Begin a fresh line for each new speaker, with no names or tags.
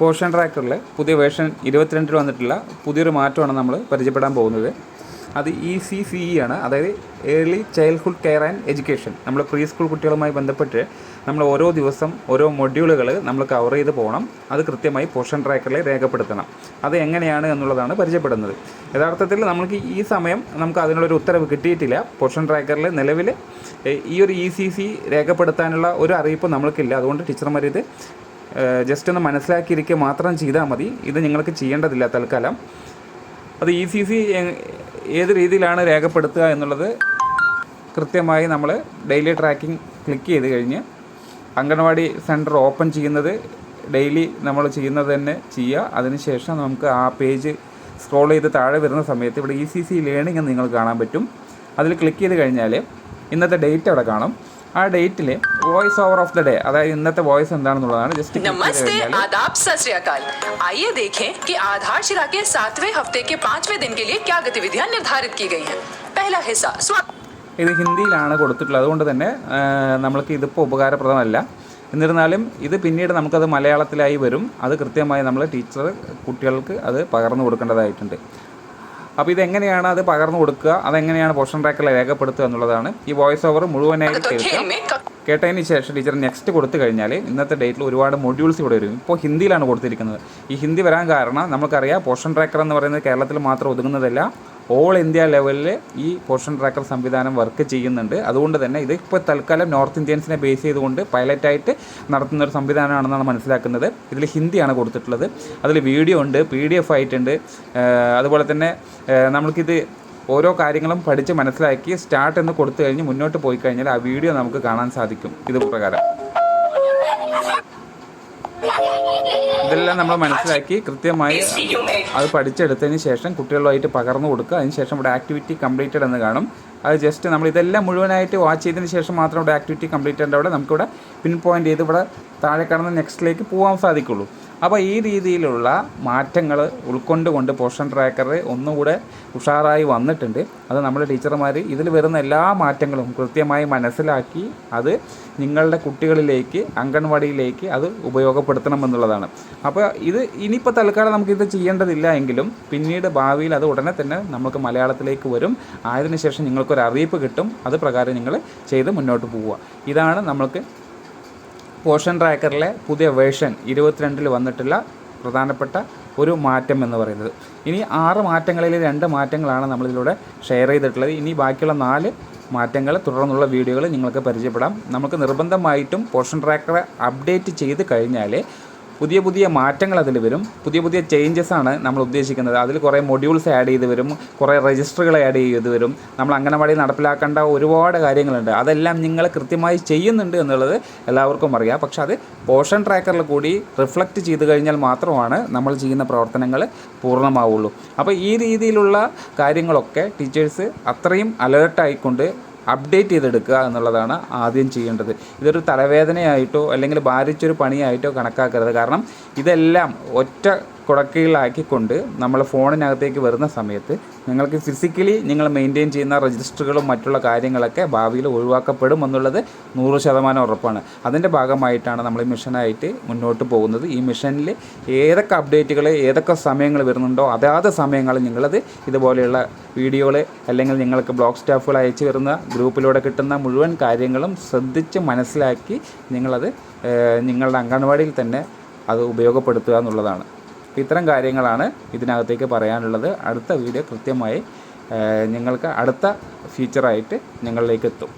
Portion ട്രാക്കറിൽ പുതിയ version 22 വന്നിട്ടുള്ള പുതിയൊരു മാറ്റമാണ് നമ്മൾ പരിചയപ്പെടാൻ പോകുന്നത്. അത് ECCE ആണ്, അതായത് early childhood care and education. നമ്മൾ പ്രീ സ്കൂൾ കുട്ടികളുമായി ബന്ധപ്പെട്ട് നമ്മൾ ഓരോ ദിവസം ഓരോ മൊഡ്യൂളുകൾ നമ്മൾ കവർ ചെയ്ത് പോകണം. അത് കൃത്യമായി പോർഷൻ ട്രാക്കറിൽ രേഖപ്പെടുത്തണം. അത് എങ്ങനെയാണ് എന്നുള്ളതാണ് പരിചയപ്പെടുന്നത്. യഥാർത്ഥത്തിൽ നമുക്ക് ഈ സമയം നമുക്ക് അതിനുള്ളൊരു ഉത്തരവ് കിട്ടിയിട്ടില്ല. പോർഷൻ ട്രാക്കറിൽ നിലവിൽ ഈ ഒരു ECC രേഖപ്പെടുത്താനുള്ള ഒരു അറിയിപ്പ് നമ്മൾക്കില്ല. അതുകൊണ്ട് ടീച്ചർമാർ ഇത് ജസ്റ്റ് ഒന്ന് മനസ്സിലാക്കിയിരിക്കുക മാത്രം ചെയ്താൽ മതി. ഇത് നിങ്ങൾക്ക് ചെയ്യേണ്ടതില്ല തൽക്കാലം. അത് ECC ഏത് രീതിയിലാണ് രേഖപ്പെടുത്തുക എന്നുള്ളത് കൃത്യമായി നമ്മൾ ഡെയിലി ട്രാക്കിംഗ് ക്ലിക്ക് ചെയ്ത് കഴിഞ്ഞ് അംഗൻവാടി സെൻറ്റർ ഓപ്പൺ ചെയ്യുന്നത് ഡെയിലി നമ്മൾ ചെയ്യുന്നത് തന്നെ ചെയ്യുക. അതിനുശേഷം നമുക്ക് ആ പേജ് സ്ക്രോൾ ചെയ്ത് താഴെ വരുന്ന സമയത്ത് ഇവിടെ ECC ലേണിംഗ് എന്ന് നിങ്ങൾക്ക് കാണാൻ പറ്റും. അതിൽ ക്ലിക്ക് ചെയ്ത് കഴിഞ്ഞാൽ ഇന്നത്തെ ഡേറ്റ് അവിടെ കാണും. ആ ഡേറ്റിൽ voice over of the day, അതായത് ഇന്നത്തെ വോയിസ് എന്താണെന്നുള്ളതാണ് ജസ്റ്റ്
नमस्ते आदाब सत श्री अकाल। आइए देखें कि आधारशिला के 7वें हफ्ते के 5वें दिन के लिए क्या गतिविधियां निर्धारित की गई हैं। पहला हिस्सा
ഇത് ഹിന്ദിയിലാണ് കൊടുത്തിട്ടുള്ളത്. അതുകൊണ്ട് തന്നെ നമ്മൾക്ക് ഇതിപ്പോൾ ഉപകാരപ്രദമല്ല. എന്നിരുന്നാലും ഇത് പിന്നീട് നമുക്കത് മലയാളത്തിലായി വരും. അത് കൃത്യമായി നമ്മൾ ടീച്ചർ കുട്ടികൾക്ക് അത് പകർന്നു കൊടുക്കേണ്ടതായിട്ടുണ്ട്. അപ്പോൾ ഇതെങ്ങനെയാണ് അത് പകർന്നു കൊടുക്കുക, അതെങ്ങനെയാണ് പോർഷൻ ട്രാക്കറിൽ രേഖപ്പെടുത്തുക എന്നുള്ളതാണ്. ഈ വോയിസ് ഓവർ മുഴുവനായിട്ട് കേട്ടതിന് ശേഷം ടീച്ചർ നെക്സ്റ്റ് കൊടുത്തു കഴിഞ്ഞാൽ ഇന്നത്തെ ഡേറ്റിൽ ഒരുപാട് മൊഡ്യൂൾസ് ഇവിടെ വരും. ഇപ്പോൾ ഹിന്ദിയിലാണ് കൊടുത്തിരിക്കുന്നത്. ഈ ഹിന്ദി വരാൻ കാരണം നമുക്കറിയാം, പോർഷൻ ട്രാക്കർ എന്ന് പറയുന്നത് കേരളത്തിൽ മാത്രം ഒതുങ്ങുന്നതല്ല, ഓൾ ഇന്ത്യ ലെവലിൽ ഈ പോർഷൻ ട്രാക്കർ സംവിധാനം വർക്ക് ചെയ്യുന്നുണ്ട്. അതുകൊണ്ട് തന്നെ ഇത് ഇപ്പോൾ തൽക്കാലം നോർത്ത് ഇന്ത്യൻസിനെ ബേസ് ചെയ്തുകൊണ്ട് പൈലറ്റായിട്ട് നടത്തുന്നൊരു സംവിധാനമാണെന്നാണ് മനസ്സിലാക്കുന്നത്. ഇതിൽ ഹിന്ദിയാണ് കൊടുത്തിട്ടുള്ളത്. അതിൽ വീഡിയോ ഉണ്ട്, PDF ആയിട്ടുണ്ട്. അതുപോലെ തന്നെ നമ്മൾക്കിത് ഓരോ കാര്യങ്ങളും പഠിച്ച് മനസ്സിലാക്കി സ്റ്റാർട്ട് എന്ന് കൊടുത്തു കഴിഞ്ഞ് മുന്നോട്ട് പോയി കഴിഞ്ഞാൽ ആ വീഡിയോ നമുക്ക് കാണാൻ സാധിക്കും. ഇത് പ്രകാരം ഇതെല്ലാം നമ്മൾ മനസ്സിലാക്കി കൃത്യമായി അത് പഠിച്ചെടുത്തതിന് ശേഷം കുട്ടികളുമായിട്ട് പകർന്നു കൊടുക്കുക. അതിനുശേഷം ഇവിടെ ആക്ടിവിറ്റി കംപ്ലീറ്റഡ് എന്ന് കാണും. അത് ജസ്റ്റ് നമ്മൾ ഇതെല്ലാം മുഴുവനായിട്ട് വാച്ച് ചെയ്തതിന് ശേഷം മാത്രം ഇവിടെ ആക്ടിവിറ്റി കംപ്ലീറ്റഡ് അവിടെ നമുക്കിവിടെ പിൻ പോയിൻ്റ് ചെയ്ത് ഇവിടെ താഴെ കാണുന്ന നെക്സ്റ്റിലേക്ക് പോകാൻ സാധിക്കുള്ളൂ. അപ്പോൾ ഈ രീതിയിലുള്ള മാറ്റങ്ങൾ ഉൾക്കൊണ്ടുകൊണ്ട് പോർഷൻ ട്രാക്കർ ഒന്നുകൂടെ ഉഷാറായി വന്നിട്ടുണ്ട്. അത് നമ്മുടെ ടീച്ചർമാർ ഇതിൽ വരുന്ന എല്ലാ മാറ്റങ്ങളും കൃത്യമായി മനസ്സിലാക്കി അത് നിങ്ങളുടെ കുട്ടികളിലേക്ക് അംഗൻവാടിയിലേക്ക് അത് ഉപയോഗപ്പെടുത്തണമെന്നുള്ളതാണ്. അപ്പോൾ ഇത് ഇനിയിപ്പോൾ തൽക്കാലം നമുക്കിത് ചെയ്യേണ്ടതില്ല എങ്കിലും പിന്നീട് ഭാവിയിൽ അത് ഉടനെ തന്നെ നമുക്ക് മലയാളത്തിലേക്ക് വരും. ആയതിനു ശേഷം നിങ്ങൾക്കൊരു അറിയിപ്പ് കിട്ടും. അത് പ്രകാരം നിങ്ങൾ ചെയ്ത് മുന്നോട്ട് പോവുക. ഇതാണ് നമ്മൾക്ക് പോർഷൻ ട്രാക്കറിലെ പുതിയ വേർഷൻ 22 വന്നിട്ടുള്ള പ്രധാനപ്പെട്ട ഒരു മാറ്റം എന്ന് പറയുന്നത്. ഇനി 6 മാറ്റങ്ങളിൽ 2 മാറ്റങ്ങളാണ് നമ്മളിതിലൂടെ ഷെയർ ചെയ്തിട്ടുള്ളത്. ഇനി ബാക്കിയുള്ള 4 മാറ്റങ്ങൾ തുടർന്നുള്ള വീഡിയോകൾ നിങ്ങൾക്ക് പരിചയപ്പെടാം. നമുക്ക് നിർബന്ധമായിട്ടും പോർഷൻ ട്രാക്കറെ അപ്ഡേറ്റ് ചെയ്ത് കഴിഞ്ഞാൽ പുതിയ പുതിയ മാറ്റങ്ങൾ അതിൽ വരും. പുതിയ പുതിയ ചേഞ്ചസ് ആണ് നമ്മൾ ഉദ്ദേശിക്കുന്നത്. അതിൽ കുറേ മൊഡ്യൂൾസ് ആഡ് ചെയ്ത് വരും, കുറേ രജിസ്റ്ററുകൾ ആഡ് ചെയ്ത് വരും. നമ്മൾ അംഗനവാടി നടപ്പിലാക്കേണ്ട ഒരുപാട് കാര്യങ്ങളുണ്ട്. അതെല്ലാം നിങ്ങൾ കൃത്യമായി ചെയ്യുന്നുണ്ട് എന്നുള്ളത് എല്ലാവർക്കും അറിയാം. പക്ഷെ അത് പോർഷൻ ട്രാക്കറിൽ കൂടി റിഫ്ലക്റ്റ് ചെയ്ത് കഴിഞ്ഞാൽ മാത്രമാണ് നമ്മൾ ചെയ്യുന്ന പ്രവർത്തനങ്ങൾ പൂർണ്ണമാവുള്ളൂ. അപ്പോൾ ഈ രീതിയിലുള്ള കാര്യങ്ങളൊക്കെ ടീച്ചേഴ്സ് അത്രയും അലേർട്ടായിക്കൊണ്ട് അപ്ഡേറ്റ് ചെയ്തെടുക്കുക എന്നുള്ളതാണ് ആദ്യം ചെയ്യേണ്ടത്. ഇതൊരു തലവേദനയായിട്ടോ അല്ലെങ്കിൽ ഭാരിച്ചൊരു പണിയായിട്ടോ കണക്കാക്കരുത്. കാരണം ഇതെല്ലാം ഒറ്റ കുടക്കീഴിലാക്കിക്കൊണ്ട് നമ്മൾ ഫോണിനകത്തേക്ക് വരുന്ന സമയത്ത് നിങ്ങൾക്ക് ഫിസിക്കലി നിങ്ങൾ മെയിൻറ്റെയിൻ ചെയ്യുന്ന രജിസ്റ്ററുകളും മറ്റുള്ള കാര്യങ്ങളൊക്കെ ഭാവിയിൽ ഒഴിവാക്കപ്പെടും എന്നുള്ളത് 100% ഉറപ്പാണ്. അതിൻ്റെ ഭാഗമായിട്ടാണ് നമ്മൾ ഈ മിഷനായിട്ട് മുന്നോട്ട് പോകുന്നത്. ഈ മിഷനിൽ ഏതൊക്കെ അപ്ഡേറ്റുകൾ ഏതൊക്കെ സമയങ്ങൾ വരുന്നുണ്ടോ അതാത് സമയങ്ങളിൽ നിങ്ങളത് ഇതുപോലെയുള്ള വീഡിയോകൾ അല്ലെങ്കിൽ നിങ്ങൾക്ക് ബ്ലോക്ക് സ്റ്റാഫുകൾ അയച്ചു വരുന്ന ഗ്രൂപ്പിലൂടെ കിട്ടുന്ന മുഴുവൻ കാര്യങ്ങളും ശ്രദ്ധിച്ച് മനസ്സിലാക്കി നിങ്ങളത് നിങ്ങളുടെ അംഗൻവാടിയിൽ തന്നെ അത് ഉപയോഗപ്പെടുത്തുക എന്നുള്ളതാണ്. അപ്പോൾ ഇത്തരം കാര്യങ്ങളാണ് ഇതിനകത്തേക്ക് പറയാനുള്ളത്. അടുത്ത വീഡിയോ കൃത്യമായി നിങ്ങൾക്ക് അടുത്ത ഫീച്ചറായിട്ട് നിങ്ങളിലേക്ക് എത്തും.